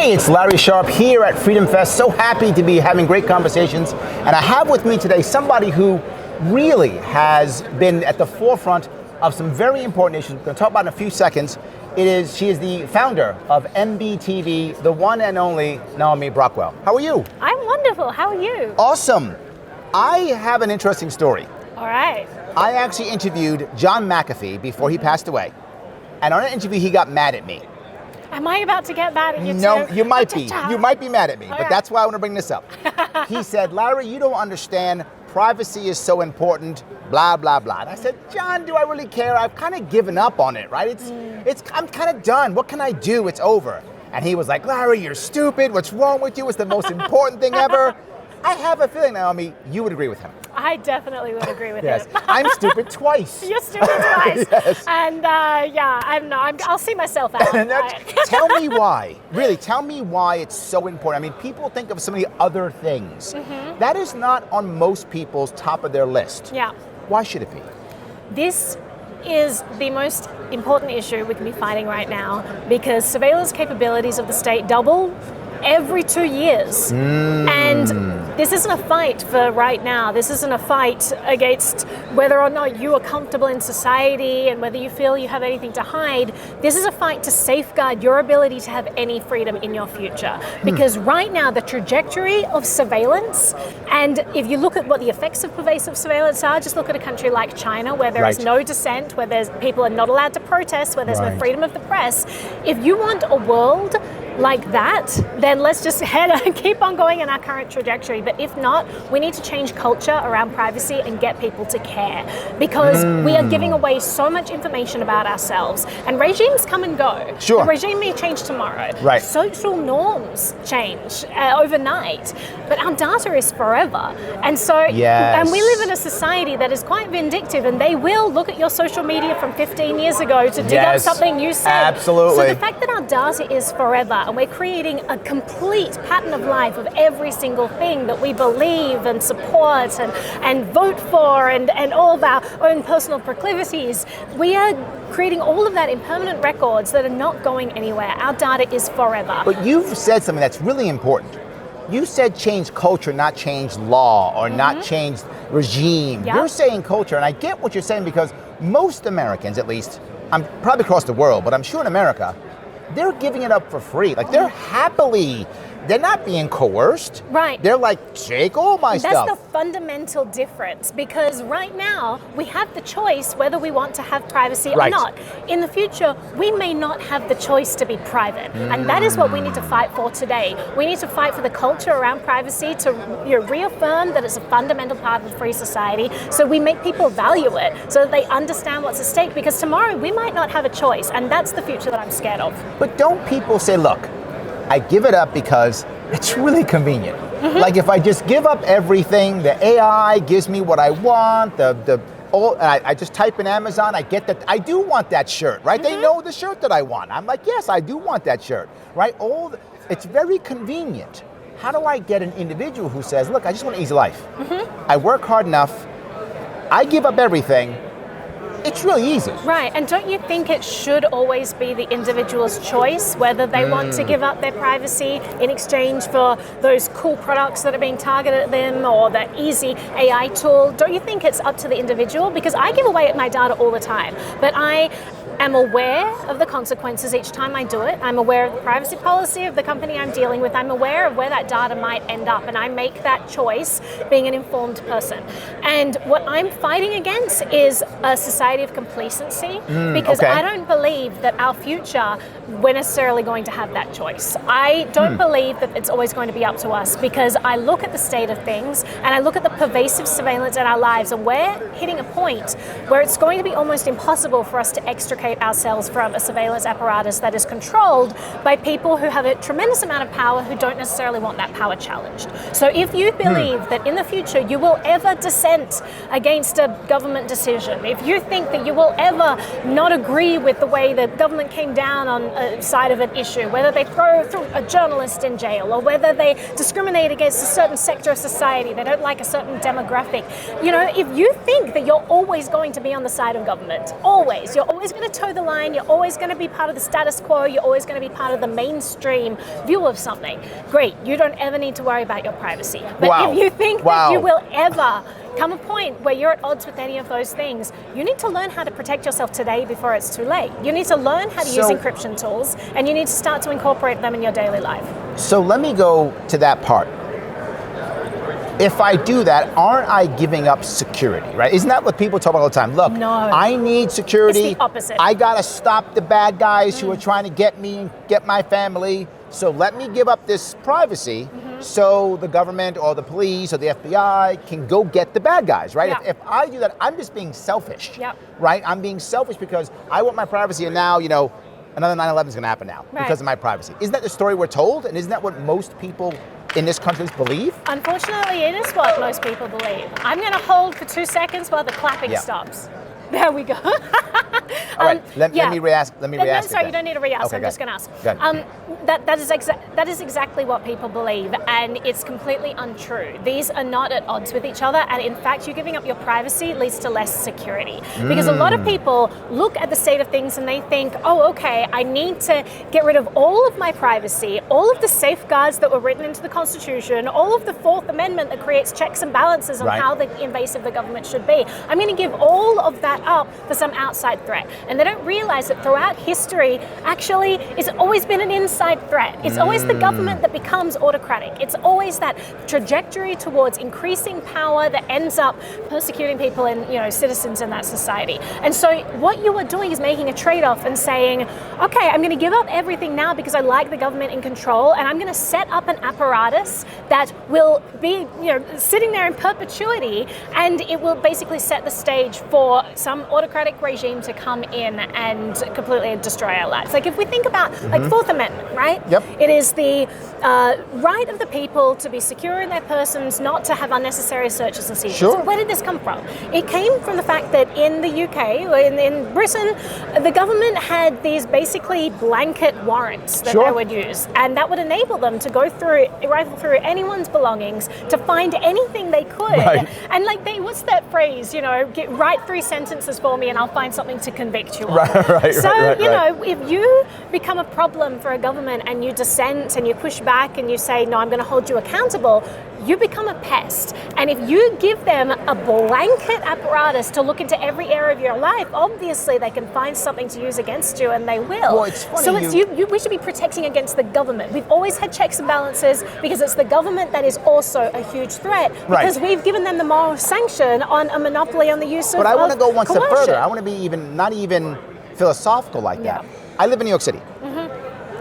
Hey, it's Larry Sharpe here at FreedomFest. So happy to be having great conversations. And I have with me today somebody who really has been at the forefront of some very important issues we're going to talk about in a few seconds. She is the founder of NBTV, the one and only Naomi Brockwell. How are you? I'm wonderful. How are you? Awesome. I have an interesting story. All right. I actually interviewed John McAfee before he passed away. And on an interview, he got mad at me. Am I about to get mad at you No, too? you might be. You might be mad at me, All but right. that's why I want to bring this up. He said, Larry, you don't understand. Privacy is so important, blah, blah, blah. And I said, John, do I really care? I've kind of given up on it, right? I'm kind of done. What can I do? It's over. And he was like, Larry, you're stupid. What's wrong with you? It's the most important thing ever. I have a feeling, Naomi, you would agree with him. I definitely would agree with Yes, him. I'm stupid twice. You're stupid twice. Yes. And I'll see myself out. Tell me why. Really, tell me why it's so important. I mean, people think of so many other things. That is not on most people's top of their list. Yeah. Why should it be? This is the most important issue we can be fighting right now because surveillance capabilities of the state double every 2 years. And this isn't a fight for right now. This isn't a fight against whether or not you are comfortable in society and whether you feel you have anything to hide. This is a fight to safeguard your ability to have any freedom in your future. Because right now, the trajectory of surveillance, and if you look at what the effects of pervasive surveillance are, just look at a country like China where there is no dissent, where people are not allowed to protest, where there's no freedom of the press. If you want a world like that, then let's just keep on going in our current trajectory. But if not, we need to change culture around privacy and get people to care because we are giving away so much information about ourselves. And regimes come and go. Sure. The regime may change tomorrow. Right. Social norms change overnight, but our data is forever. And so, and we live in a society that is quite vindictive, and they will look at your social media from 15 years ago to dig up something you said. Absolutely. So the fact that our data is forever, and we're creating a complete pattern of life of every single thing that we believe and support and vote for and all of our own personal proclivities. We are creating all of that in permanent records that are not going anywhere. Our data is forever. But you've said something that's really important. You said change culture, not change law or not change regime. Yep. You're saying culture, and I get what you're saying because most Americans, at least, I'm probably across the world, but I'm sure in America, they're giving it up for free. Like they're not being coerced. Right. They're like, take all my stuff. That's the fundamental difference because right now we have the choice whether we want to have privacy or not. In the future, we may not have the choice to be private. And that is what we need to fight for today. We need to fight for the culture around privacy to reaffirm that it's a fundamental part of a free society so we make people value it so that they understand what's at stake because tomorrow we might not have a choice and that's the future that I'm scared of. But don't people say, look, I give it up because it's really convenient. Like if I just give up everything, the AI gives me what I want, I just type in Amazon, I get that, I do want that shirt, right? They know the shirt that I want. I'm like, yes, I do want that shirt, right? It's very convenient. How do I get an individual who says, look, I just want an easy life. I work hard enough, I give up everything. It's really easy. Right, and don't you think it should always be the individual's choice whether they want to give up their privacy in exchange for those cool products that are being targeted at them or that easy AI tool? Don't you think it's up to the individual? Because I give away my data all the time, but I am aware of the consequences each time I do it. I'm aware of the privacy policy of the company I'm dealing with. I'm aware of where that data might end up, and I make that choice being an informed person. And what I'm fighting against is a society of complacency, because I don't believe that our future, we're necessarily going to have that choice. I don't believe that it's always going to be up to us, because I look at the state of things and I look at the pervasive surveillance in our lives, and we're hitting a point where it's going to be almost impossible for us to extricate ourselves from a surveillance apparatus that is controlled by people who have a tremendous amount of power who don't necessarily want that power challenged. So if you believe that in the future you will ever dissent against a government decision, if you think that you will ever not agree with the way the government came down on side of an issue, whether they throw a journalist in jail, or whether they discriminate against a certain sector of society, they don't like a certain demographic. You know, if you think that you're always going to be on the side of government, always, you're always going to toe the line, you're always going to be part of the status quo, you're always going to be part of the mainstream view of something, great, you don't ever need to worry about your privacy. But if you think that you will ever come a point where you're at odds with any of those things, you need to learn how to protect yourself today before it's too late. You need to learn how to use encryption tools, and you need to start to incorporate them in your daily life. So let me go to that part. If I do that, aren't I giving up security, right? Isn't that what people talk about all the time? Look, no, I need security. It's the opposite. I gotta stop the bad guys who are trying to get me and get my family. So let me give up this privacy so the government or the police or the FBI can go get the bad guys, right? Yeah. If I do that, I'm just being selfish, yeah, right? I'm being selfish because I want my privacy, and now, you know, another 9/11 is gonna happen now because of my privacy. Isn't that the story we're told? And isn't that what most people in this country believe? Unfortunately, it is what most people believe. I'm gonna hold for 2 seconds while the clapping stops. There we go. All right, let me re-ask. No, sorry, you don't need to re-ask. Okay, I'm just going to ask. That is exactly what people believe, and it's completely untrue. These are not at odds with each other, and in fact, you giving up your privacy leads to less security. Because a lot of people look at the state of things and they think, oh, okay, I need to get rid of all of my privacy, all of the safeguards that were written into the Constitution, all of the Fourth Amendment that creates checks and balances on how invasive the government should be. I'm going to give all of that up for some outside threat. And they don't realize that throughout history, actually, it's always been an inside threat. It's always the government that becomes autocratic. It's always that trajectory towards increasing power that ends up persecuting people and, you know, citizens in that society. And so what you are doing is making a trade-off and saying, okay, I'm going to give up everything now because I like the government in control, and I'm going to set up an apparatus that will be, you know, sitting there in perpetuity, and it will basically set the stage for some autocratic regime to come in and completely destroy our lives. Like if we think about like Fourth Amendment, right? Yep. It is the right of the people to be secure in their persons, not to have unnecessary searches and seizures. Sure. So where did this come from? It came from the fact that in the UK, or in Britain, the government had these basically blanket warrants that they would use, and that would enable them to go through, rifle through anyone's belongings to find anything they could. Right. And like what's that phrase? You know, write 3 sentences for me, and I'll find something to convict you of. So you know, if you become a problem for a government and you dissent and you push back and you say, no, I'm going to hold you accountable, you become a pest. And if you give them a blanket apparatus to look into every area of your life, obviously they can find something to use against you, and they will. Well, it's funny. So we should be protecting against the government. We've always had checks and balances because it's the government that is also a huge threat, because we've given them the moral sanction on a monopoly on the use of But I want to go one step coercion. further. I want to be not even philosophical like that. I live in New York City.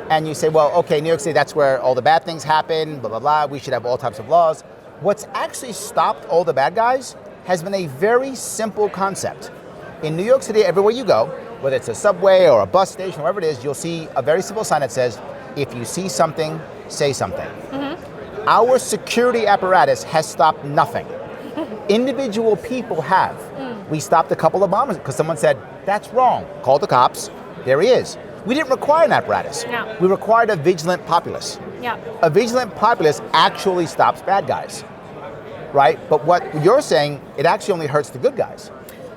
And you say, well, okay, New York City, that's where all the bad things happen, blah, blah, blah. We should have all types of laws. What's actually stopped all the bad guys has been a very simple concept. In New York City, everywhere you go, whether it's a subway or a bus station, wherever it is, you'll see a very simple sign that says, if you see something, say something. Our security apparatus has stopped nothing. Individual people have. We stopped a couple of bombers because someone said, that's wrong. Called the cops. There he is. We didn't require an apparatus. No. We required a vigilant populace. Yeah. A vigilant populace actually stops bad guys, right? But what you're saying, it actually only hurts the good guys.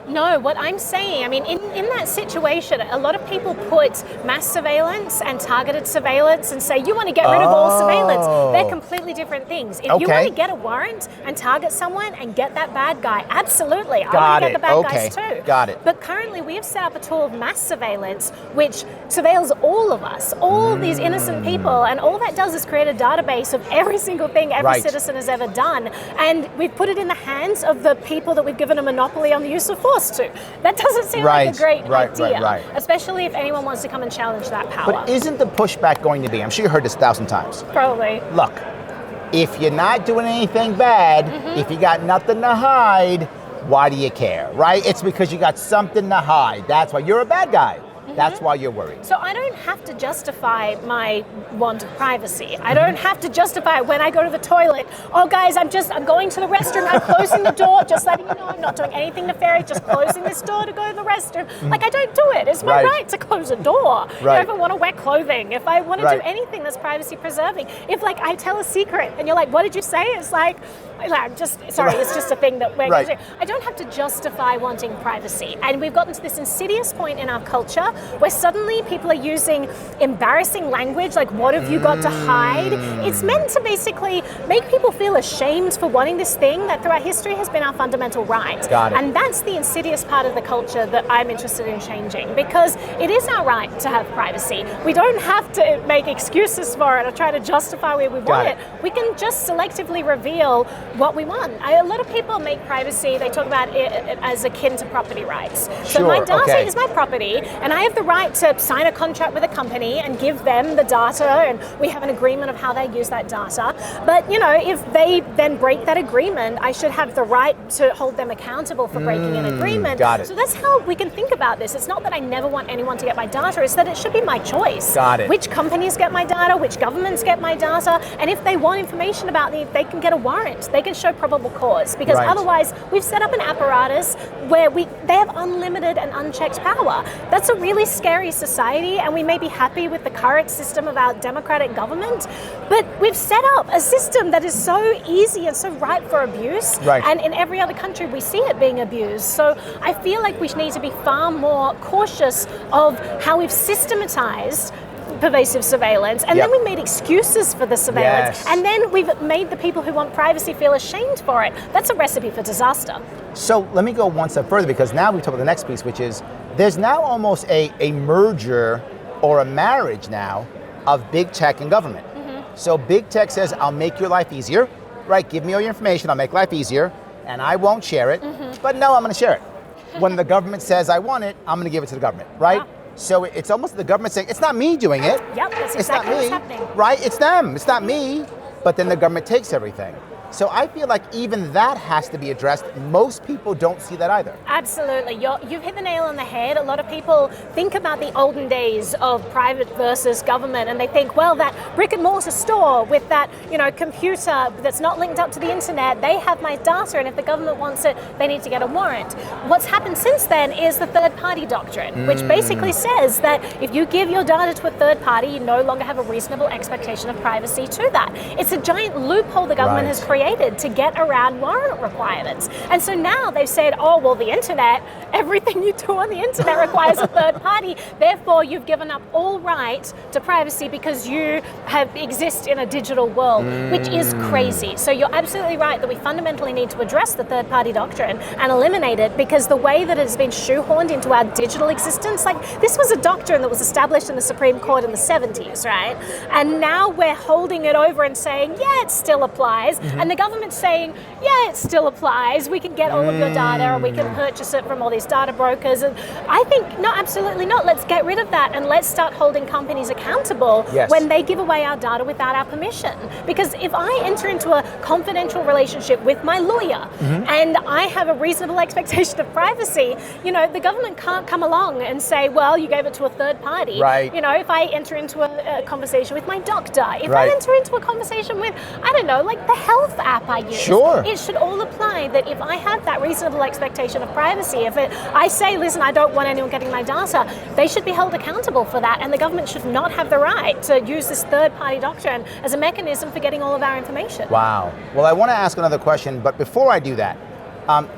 No, what I'm saying, I mean, in that situation, a lot of people put mass surveillance and targeted surveillance and say, you want to get rid of all surveillance. They're completely different things. If you want to get a warrant and target someone and get that bad guy, absolutely. I want to get the bad guys too. Got it. But currently we have set up a tool of mass surveillance which surveils all of us, all these innocent people, and all that does is create a database of every single thing every citizen has ever done. And we've put it in the hands of the people that we've given a monopoly on the use of force to. That doesn't seem like a great idea, especially if anyone wants to come and challenge that power. But isn't the pushback going to be, I'm sure you heard this 1,000 times. Probably. Look, if you're not doing anything bad, if you got nothing to hide, why do you care, right? It's because you got something to hide. That's why you're a bad guy. That's why you're worried. So I don't have to justify my want of privacy. I don't have to justify when I go to the toilet. Oh, guys, I'm going to the restroom. I'm closing the door, just letting you know I'm not doing anything nefarious, just closing this door to go to the restroom. Like, I don't do it. It's my right to close a door. You know, if I want to wear clothing, if I want to do anything that's privacy preserving, if like I tell a secret and you're like, what did you say? It's like I'm just, sorry, it's just a thing that we're going to do. I don't have to justify wanting privacy. And we've gotten to this insidious point in our culture where suddenly people are using embarrassing language, like, what have you got to hide? It's meant to basically make people feel ashamed for wanting this thing that throughout history has been our fundamental right. Got it. And that's the insidious part of the culture that I'm interested in changing, because it is our right to have privacy. We don't have to make excuses for it or try to justify where we want it. We can just selectively reveal what we want. A lot of people make privacy, they talk about it as akin to property rights. So my data is my property, and I have the right to sign a contract with a company and give them the data, and we have an agreement of how they use that data. But, you know, if they then break that agreement, I should have the right to hold them accountable for breaking an agreement. Got it. So that's how we can think about this. It's not that I never want anyone to get my data, it's that it should be my choice. Got it. Which companies get my data, which governments get my data, and if they want information about me, they can get a warrant. They can show probable cause, because otherwise we've set up an apparatus where they have unlimited and unchecked power. That's a really scary society, and we may be happy with the current system of our democratic government, but we've set up a system that is so easy and so ripe for abuse, and in every other country we see it being abused. So I feel like we need to be far more cautious of how we've systematized pervasive surveillance, and then we made excuses for the surveillance, and then we've made the people who want privacy feel ashamed for it. That's a recipe for disaster. So let me go one step further, because now we talk about the next piece, which is there's now almost a merger or a marriage now of big tech and government. So big tech says, I'll make your life easier, right? Give me all your information, I'll make life easier, and I won't share it, but no, I'm gonna share it. When the government says I want it, I'm gonna give it to the government, right? So it's almost the government saying, it's not me doing it. Yep, that's exactly what's happening. Right, it's them, it's not me. But then the government takes everything. So I feel like even that has to be addressed. Most people don't see that either. Absolutely. You've hit the nail on the head. A lot of people think about the olden days of private versus government, and they think, well, that brick and mortar store with that, you know, computer that's not linked up to the internet, they have my data, and if the government wants it, they need to get a warrant. What's happened since then is the third party doctrine, which basically says that if you give your data to a third party, you no longer have a reasonable expectation of privacy to that. It's a giant loophole the government has created to get around warrant requirements. And so now they've said, oh, well, the internet, everything you do on the internet requires a third party. Therefore, you've given up all right to privacy because you exist in a digital world, which is crazy. So you're absolutely right that we fundamentally need to address the third party doctrine and eliminate it, because the way that it has been shoehorned into our digital existence, like this was a doctrine that was established in the Supreme Court in the 70s, right? And now we're holding it over and saying, yeah, it still applies. And the government's saying, yeah, it still applies. We can get all of your data, and we can purchase it from all these data brokers. And I think, no, absolutely not. Let's get rid of that, and let's start holding companies accountable when they give away our data without our permission. Because if I enter into a confidential relationship with my lawyer and I have a reasonable expectation of privacy, you know, the government can't come along and say, well, you gave it to a third party. Right. You know, if I enter into a conversation with my doctor, if I enter into a conversation with, I don't know, like the health app I use, it should all apply that if I have that reasonable expectation of privacy, if I say, listen, I don't want anyone getting my data, they should be held accountable for that, and the government should not have the right to use this third-party doctrine as a mechanism for getting all of our information. Wow. Well, I want to ask another question, but before I do that,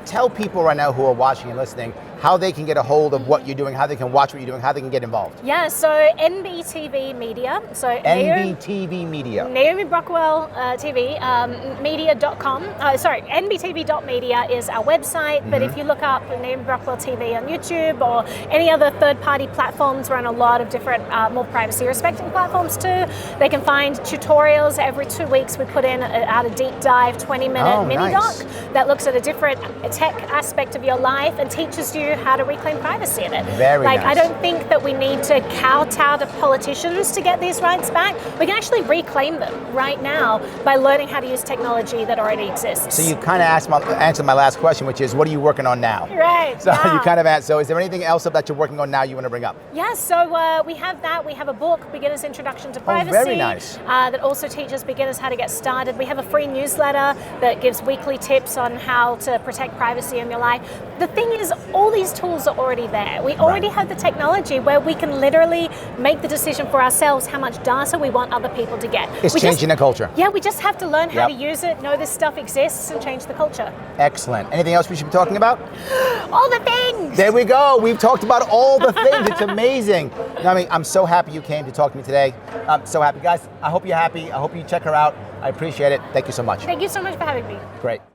tell people right now who are watching and listening how they can get a hold of what you're doing, how they can watch what you're doing, how they can get involved. Yeah, so NBTV Media. So NBTV Media. Naomi Brockwell TV, media.com. NBTV.media is our website, but if you look up Naomi Brockwell TV on YouTube or any other third-party platforms, we're on a lot of different more privacy-respecting platforms too. They can find tutorials. Every 2 weeks we put in a deep dive 20-minute mini-doc that looks at a different tech aspect of your life and teaches you you how to reclaim privacy in it. Very like, nice. I don't think that we need to kowtow to politicians to get these rights back. We can actually reclaim them right now by learning how to use technology that already exists. So you kind of answered my last question, which is, what are you working on now? Right. So yeah. you kind of asked, so is there anything else that you're working on now you want to bring up? Yeah, so we have that. We have a book, Beginner's Introduction to Privacy. Very nice. That also teaches beginners how to get started. We have a free newsletter that gives weekly tips on how to protect privacy in your life. The thing is, all these tools are already there. We already have the technology where we can literally make the decision for ourselves how much data we want other people to get. It's changing the culture. Yeah, we just have to learn how to use it, know this stuff exists, and change the culture. Excellent. Anything else we should be talking about? All the things! There we go. We've talked about all the things. It's amazing. Naomi, I'm so happy you came to talk to me today. I'm so happy. Guys, I hope you're happy. I hope you check her out. I appreciate it. Thank you so much. Thank you so much for having me. Great.